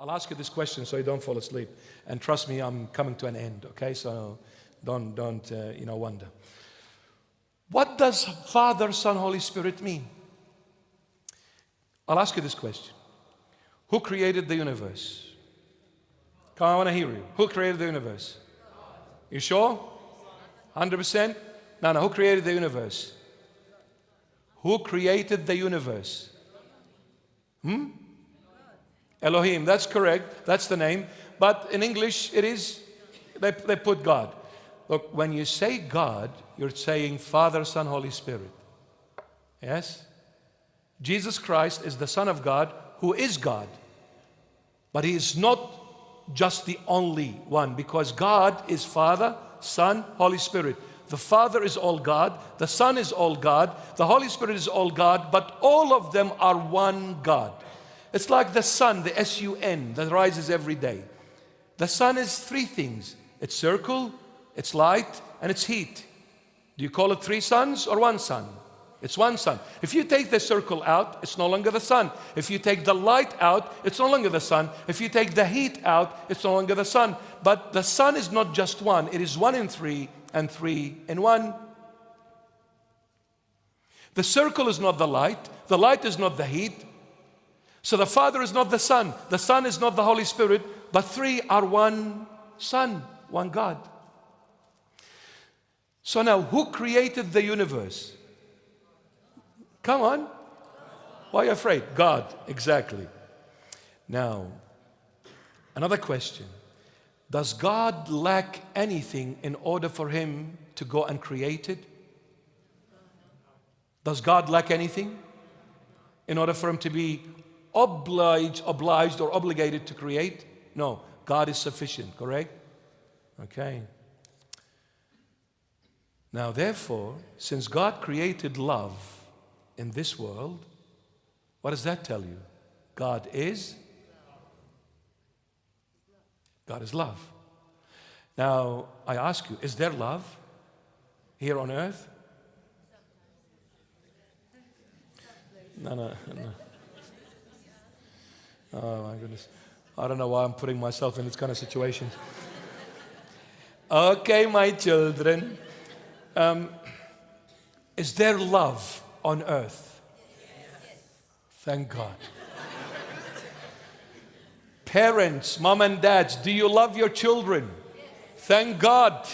I'll ask you this question so you don't fall asleep. And trust me, I'm coming to an end, okay? So don't wonder. What does Father, Son, Holy Spirit mean? I'll ask you this question. Who created the universe? Come on, I want to hear you. Who created the universe? You sure? 100%? No, who created the universe? Who created the universe? Elohim, that's correct. That's the name. But in English, it is, they put God. Look, when you say God, you're saying Father, Son, Holy Spirit. Yes? Jesus Christ is the Son of God who is God. But He is not just the only one, because God is Father, Son, Holy Spirit. The Father is all God, the Son is all God, the Holy Spirit is all God, but all of them are one God. It's like the sun, the S-U-N, that rises every day. The sun is three things. It's circle, it's light, and it's heat. Do you call it three suns or one sun? It's one sun. If you take the circle out, it's no longer the sun. If you take the light out, it's no longer the sun. If you take the heat out, it's no longer the sun. But the sun is not just one. It is one in three and three in one. The circle is not the light. The light is not the heat. So the Father is not the Son is not the Holy Spirit, but three are one Son, one God. So now, who created the universe? Come on. Why are you afraid? God, exactly. Now, another question. Does God lack anything in order for Him to go and create it? Does God lack anything in order for Him to be obliged or obligated to create? No, God is sufficient, correct? Okay. Now, therefore, since God created love in this world, what does that tell you? God is love. Now, I ask you, is there love here on earth? No. Oh my goodness. I don't know why I'm putting myself in this kind of situation. Okay, my children. Is there love on earth? Thank God. Parents, mom and dads, do you love your children? Thank God.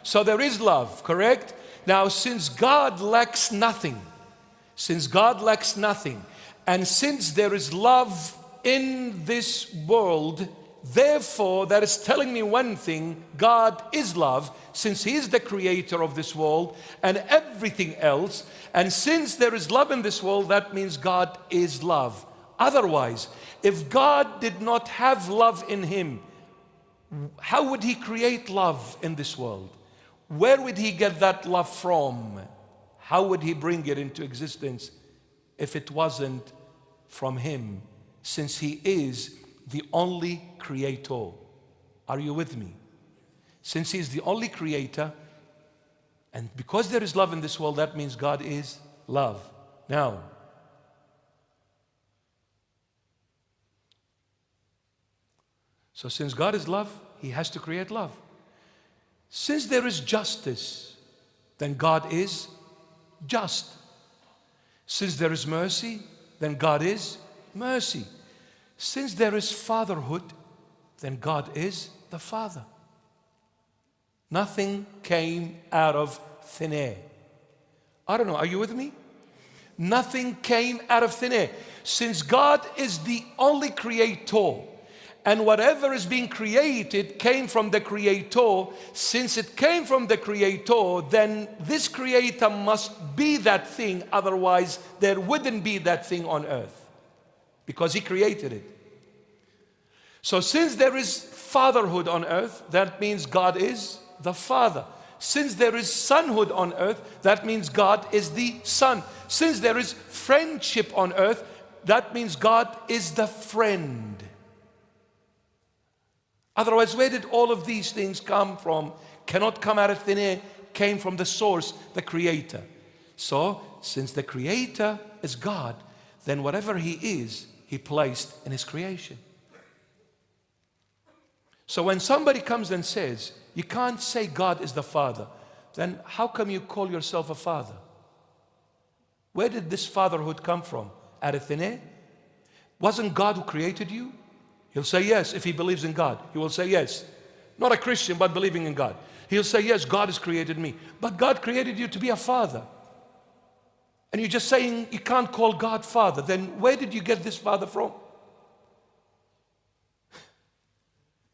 So there is love, correct? Now, since God lacks nothing, and since there is love in this world, therefore, that is telling me one thing: God is love, since He is the creator of this world and everything else. And since there is love in this world, that means God is love. Otherwise, if God did not have love in Him, how would He create love in this world? Where would He get that love from? How would He bring it into existence if it wasn't from Him, since He is the only creator? Are you with me? Since He is the only creator, and because there is love in this world, that means God is love. Now, so since God is love, He has to create love. Since there is justice, then God is just. Since there is mercy, then God is mercy. Since there is fatherhood, then God is the Father. Nothing came out of thin air. I don't know, are you with me? Nothing came out of thin air. Since God is the only creator, and whatever is being created came from the Creator, since it came from the Creator, then this Creator must be that thing, otherwise there wouldn't be that thing on earth, because He created it. So since there is fatherhood on earth, that means God is the Father. Since there is sonhood on earth, that means God is the Son. Since there is friendship on earth, that means God is the friend. Otherwise, where did all of these things come from? Cannot come out of thin air, came from the source, the Creator. So, since the Creator is God, then whatever He is, He placed in His creation. So when somebody comes and says, you can't say God is the Father, then how come you call yourself a father? Where did this fatherhood come from? Out of thin air? Wasn't God who created you? He'll say yes if he believes in God. He will say yes. Not a Christian, but believing in God. He'll say yes, God has created me. But God created you to be a father. And you're just saying you can't call God Father. Then where did you get this father from?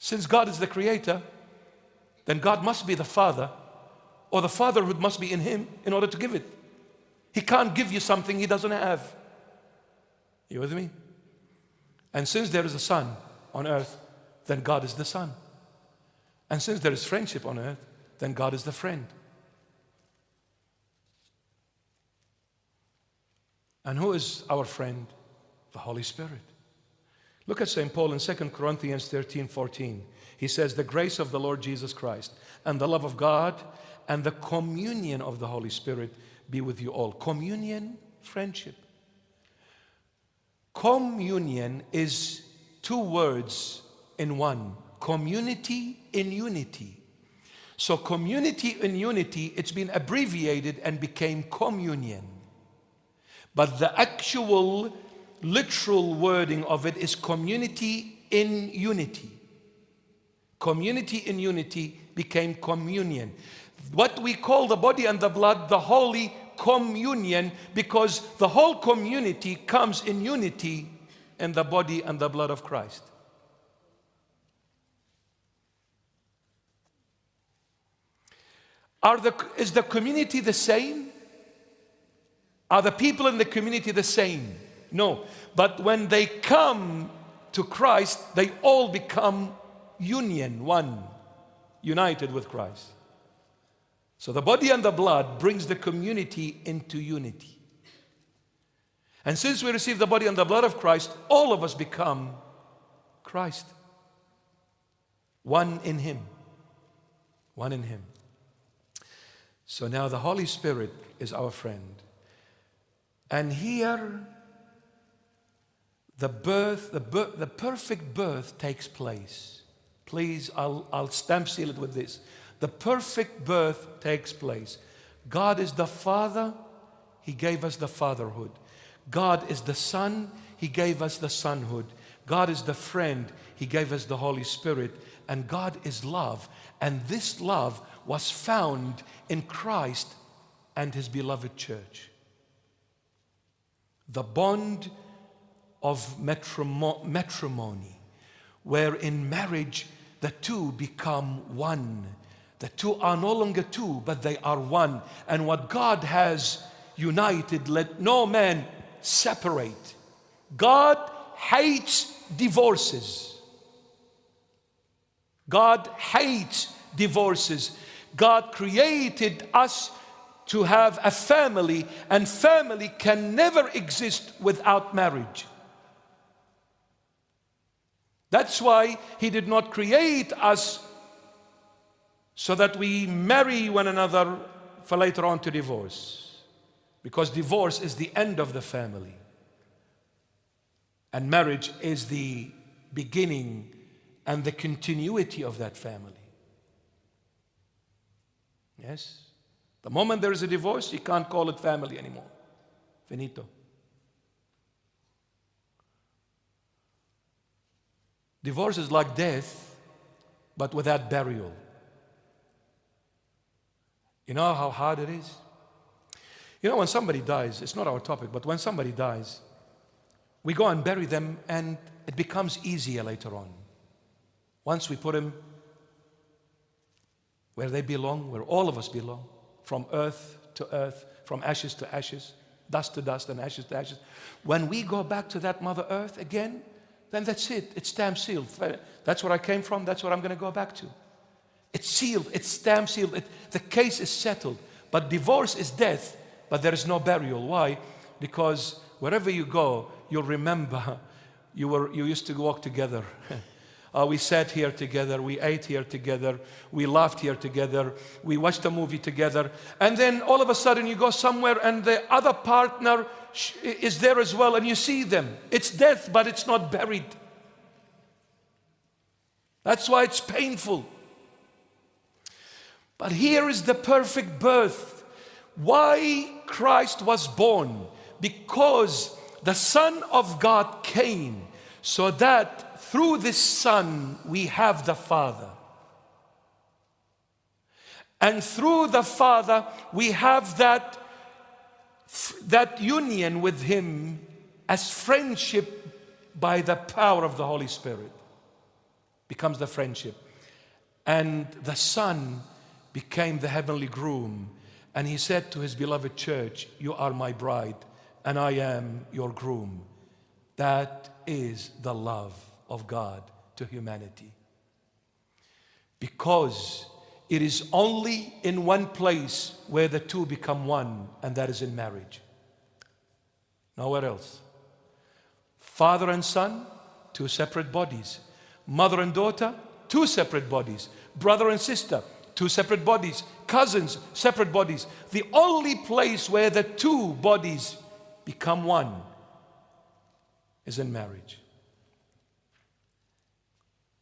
Since God is the creator, then God must be the father, or the fatherhood must be in him in order to give it. He can't give you something he doesn't have. You with me? And since there is a son on earth, then God is the son. And since there is friendship on earth, then God is the friend. And who is our friend? The Holy Spirit. Look at St. Paul in 2 Corinthians 13:14. He says, the grace of the Lord Jesus Christ and the love of God and the communion of the Holy Spirit be with you all. Communion, friendship. Communion is two words in one. Community in unity. So community in unity, it's been abbreviated and became communion. But the actual literal wording of it is community in unity. Community in unity became communion. What we call the body and the blood, the holy communion, because the whole community comes in unity in the body and the blood of Christ. Is the community the same? Are the people in the community the same? No. But when they come to Christ, they all become union, one, united with Christ. So the body and the blood brings the community into unity. And since we receive the body and the blood of Christ, all of us become Christ. One in Him. One in Him. So now the Holy Spirit is our friend. And here, the perfect birth takes place. Please, I'll stamp seal it with this. The perfect birth takes place. God is the Father, He gave us the fatherhood. God is the Son, He gave us the sonhood. God is the friend, He gave us the Holy Spirit. And God is love. And this love was found in Christ and His beloved church. The bond of matrimony, where in marriage the two become one. The two are no longer two, but they are one. And what God has united, let no man separate. God hates divorces. God hates divorces. God created us to have a family, and family can never exist without marriage. That's why He did not create us so that we marry one another for later on to divorce. Because divorce is the end of the family. And marriage is the beginning and the continuity of that family. Yes? The moment there is a divorce, you can't call it family anymore. Finito. Divorce is like death, but without burial. You know how hard it is? You know, when somebody dies, it's not our topic, but when somebody dies, we go and bury them, and it becomes easier later on. Once we put them where they belong, where all of us belong, from earth to earth, from ashes to ashes, dust to dust, and ashes to ashes. When we go back to that Mother Earth again, then that's it. It's stamp sealed. That's where I came from. That's what I'm going to go back to. It's sealed. It's stamp sealed. The case is settled. But divorce is death, but there is no burial. Why? Because wherever you go, you'll remember you used to walk together. We sat here together, we ate here together, we laughed here together, we watched a movie together, and then all of a sudden you go somewhere and the other partner is there as well, and you see them. It's death, but it's not buried. That's why it's painful. But here is the perfect birth. Why Christ was born? Because the Son of God came so that through this Son we have the Father. And through the Father we have that union with Him as friendship by the power of the Holy Spirit. Becomes the friendship. And the Son became the heavenly groom. And He said to His beloved church, you are my bride and I am your groom. That is the love of God to humanity. Because it is only in one place where the two become one, and that is in marriage. Nowhere else. Father and son, two separate bodies. Mother and daughter, two separate bodies. Brother and sister, two separate bodies. Cousins, separate bodies. The only place where the two bodies become one is in marriage.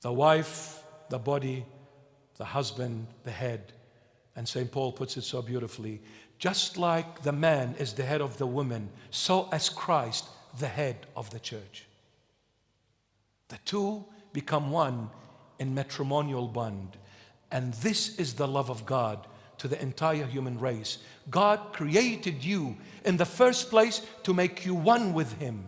The wife, the body, the husband, the head. And St. Paul puts it so beautifully. Just like the man is the head of the woman, so as Christ, the head of the church. The two become one in matrimonial bond. And this is the love of God to the entire human race. God created you in the first place to make you one with Him.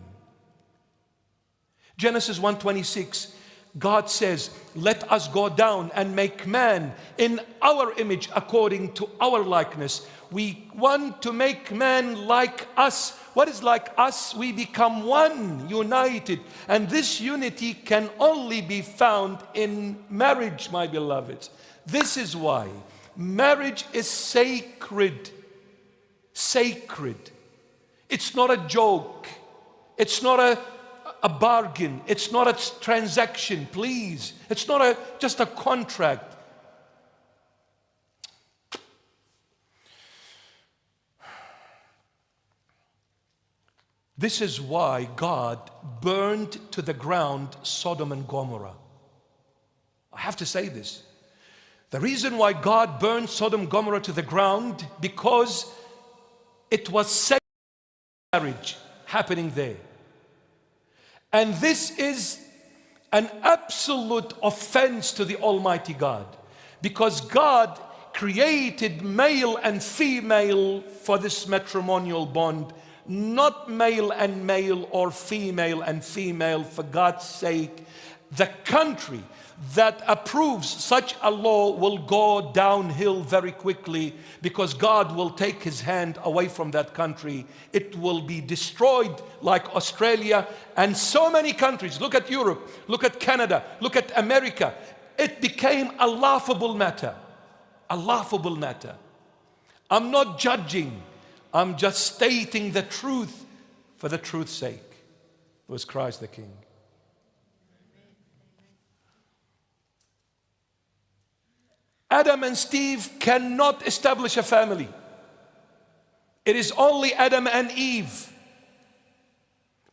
Genesis 1:26, God says, let us go down and make man in our image according to our likeness. We want to make man like us. What is like us? We become one, united. And this unity can only be found in marriage, my beloveds. This is why marriage is sacred. Sacred. It's not a joke. It's not a bargain. It's not a transaction, please. It's not just a contract. This is why God burned to the ground Sodom and Gomorrah. I have to say this. The reason why God burned Sodom and Gomorrah to the ground, because it was sacred marriage happening there. And this is an absolute offense to the Almighty God, because God created male and female for this matrimonial bond, not male and male or female and female. For God's sake, the country that approves such a law will go downhill very quickly, because God will take His hand away from that country. It will be destroyed like Australia and so many countries. Look at Europe, look at Canada, look at America. It became a laughable matter. A laughable matter. I'm not judging. I'm just stating the truth for the truth's sake. It was Christ the King. Adam and Steve cannot establish a family. It is only Adam and Eve.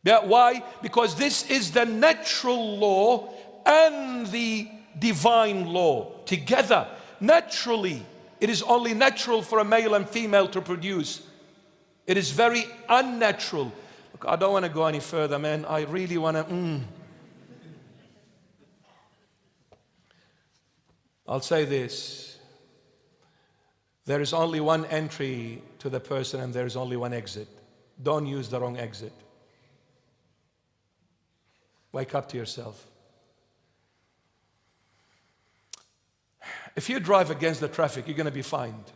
Why? Because this is the natural law and the divine law together. Naturally, it is only natural for a male and female to produce. It is very unnatural. Look, I don't want to go any further, man. I really want to... I'll say this. There is only one entry to the person and there is only one exit. Don't use the wrong exit. Wake up to yourself. If you drive against the traffic, you're going to be fined.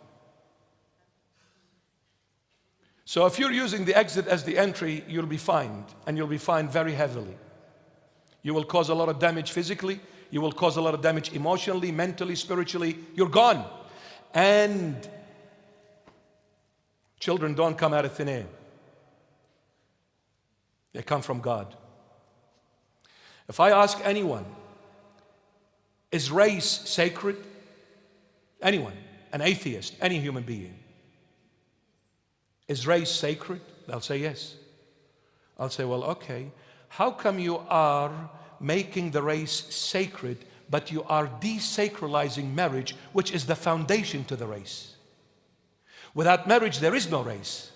So if you're using the exit as the entry, you'll be fined, and you'll be fined very heavily. You will cause a lot of damage physically. You will cause a lot of damage emotionally, mentally, spiritually. You're gone. And children don't come out of thin air. They come from God. If I ask anyone, is race sacred? Anyone, an atheist, any human being. Is race sacred? They'll say yes. I'll say, well, okay. How come you are making the race sacred but you are desacralizing marriage, which is the foundation to the race. Without marriage, there is no race.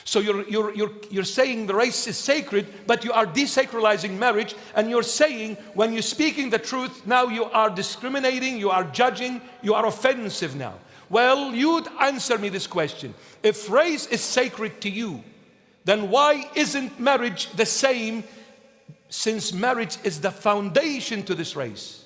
So you're saying the race is sacred, but you are desacralizing marriage, and you're saying when you're speaking the truth, now you are discriminating, you are judging, you are offensive now. Well, you'd answer me this question. If race is sacred to you, then why isn't marriage the same, since marriage is the foundation to this race?